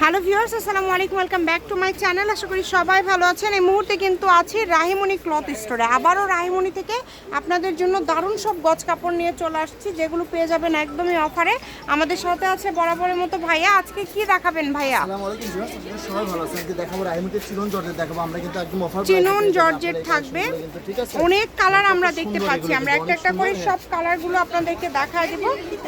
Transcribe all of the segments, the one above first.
Hello viewers, আসসালামু আলাইকুম, welcome back to my channel. আশা করি সবাই ভালো আছেন। এই মুহূর্তে কিন্তু আছি রাহিমণি ক্লথ স্টোরে। আবারও রাহিমণি থেকে আপনাদের জন্য দারুণ সব গজ কাপড় নিয়ে চলে আসছি, যেগুলো পেয়ে যাবেন একদমই অফারে। আমাদের সাথে আছে বরাবরের মতো ভাইয়া। আজকে কি দেখাবেন ভাইয়া? আসসালামু আলাইকুম ভিউয়ার্স, আপনারা সবাই ভালো আছেন। আজকে দেখাবো রাহিমণিতে চিনন জর্জেট দেখাবো। আমরা কিন্তু একদম অফার চিনন জর্জেট থাকবে, ঠিক আছে। অনেক কালার আমরা দেখতে পাচ্ছি। আমরা একটা একটা করে সব কালারগুলো আপনাদেরকে দেখায় দিব।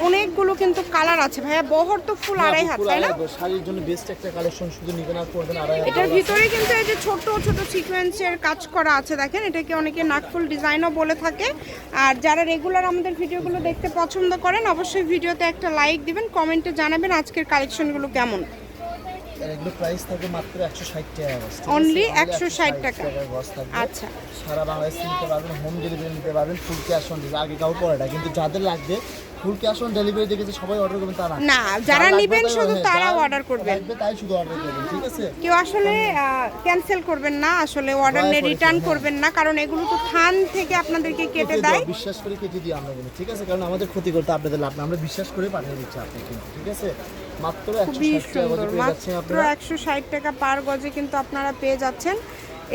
অনেকগুলো কিন্তু কালার আছে ভাইয়া। বহর তো ফুল আড়াই হাত, তাই না? শাড়ির জন্য বেস্ট একটা কালেকশন, শুধু নিবেন আর পরবেন আড়াই হাত। এটার ভিতরে কিন্তু এই যে ছোট ছোট সিকোয়েন্সের কাজ করা আছে, দেখেন। এটাকে অনেকে নাকফুল ডিজাইনও বলে থাকে। আর যারা রেগুলার আমাদের ভিডিওগুলো দেখতে পছন্দ করেন, অবশ্যই ভিডিওতে একটা লাইক দিবেন, কমেন্টে জানাবেন আজকের কালেকশনগুলো কেমন। এগুলো প্রাইস থাকবে মাত্র 160 টাকা গজ। অনলি 160 টাকা গজ থাকবে। আচ্ছা, সারা বাংলাদেশ নিতে পারবেন, হোম ডেলিভারি নিতে পারবেন, ফুল ক্যাশ অন ডেলিভারি। আগে কাউ পড়েটা কিন্তু যাদের লাগবে ফুল ক্যাশ অন ডেলিভারি দেখেছে সবাই অর্ডার করবেন তা না, যারা নেবেন শুধু তারা অর্ডার করবেন, তাই শুধু অর্ডার করবেন, ঠিক আছে। কেউ আসলে ক্যান্সেল করবেন না, আসলে অর্ডার নিয়ে রিটার্ন করবেন না, কারণ এগুলো তো থান থেকে আপনাদেরকে কেটে দেয়। বিশ্বাস করে কেটে দিই আমরা কিন্তু, ঠিক আছে, কারণ আমাদের ক্ষতি করতে আপনাদের লাভ না, আমরা বিশ্বাস করে পাঠিয়ে দিচ্ছি আপনাকে কিন্তু, ঠিক আছে। মাত্র 160 টাকা গজে পেয়ে যাচ্ছেন মাত্র আপনারা। 160 টাকা পার গজে কিন্তু আপনারা পেয়ে যাচ্ছেন।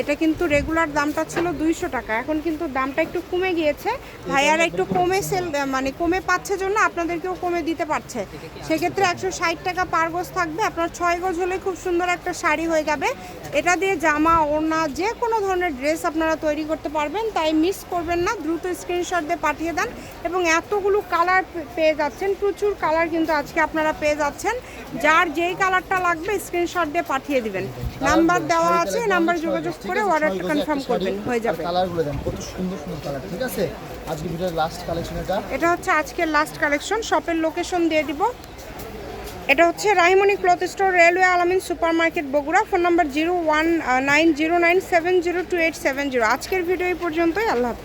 এটা কিন্তু রেগুলার দামটা ছিল 200 টাকা, এখন কিন্তু দামটা একটু কমে গিয়েছে। ভাইয়ারা একটু কমে সেল মানে কমে পাচ্ছে জন্য আপনাদেরকেও কমে দিতে পারছে। সেক্ষেত্রে 160 টাকা পার গজ থাকবে। আপনার 6 গজ হলে খুব সুন্দর একটা শাড়ি হয়ে যাবে। এটা দিয়ে জামা, ওড়না, যে কোনো ধরনের ড্রেস আপনারা তৈরি করতে পারবেন। তাই মিস করবেন না, দ্রুত স্ক্রিনশট দিয়ে পাঠিয়ে দেন। এবং এতগুলো কালার পেয়ে যাচ্ছেন, প্রচুর কালার কিন্তু আজকে আপনারা পেয়ে যাচ্ছেন। যার যেই কালারটা লাগবে স্ক্রিনশট দিয়ে পাঠিয়ে দিবেন। নাম্বার দেওয়া আছে, নাম্বারে যোগাযোগ করে অর্ডারটা কনফার্ম করবেন, হয়ে যাবে। কালারগুলো দেন, কত সুন্দর সুন্দর কালার, ঠিক আছে। আজকে ভিডিওর লাস্ট কালেকশন এটা হচ্ছে আজকের লাস্ট কালেকশন। শপের লোকেশন দিয়ে দিব। এটা হচ্ছে রাহিমণি ক্লথ স্টোর, রেলওয়ে আলামিন super market, Bogura. Phone number 019097028770। আজকের ভিডিও এই পর্যন্তই। আল্লাহ হাফেজ।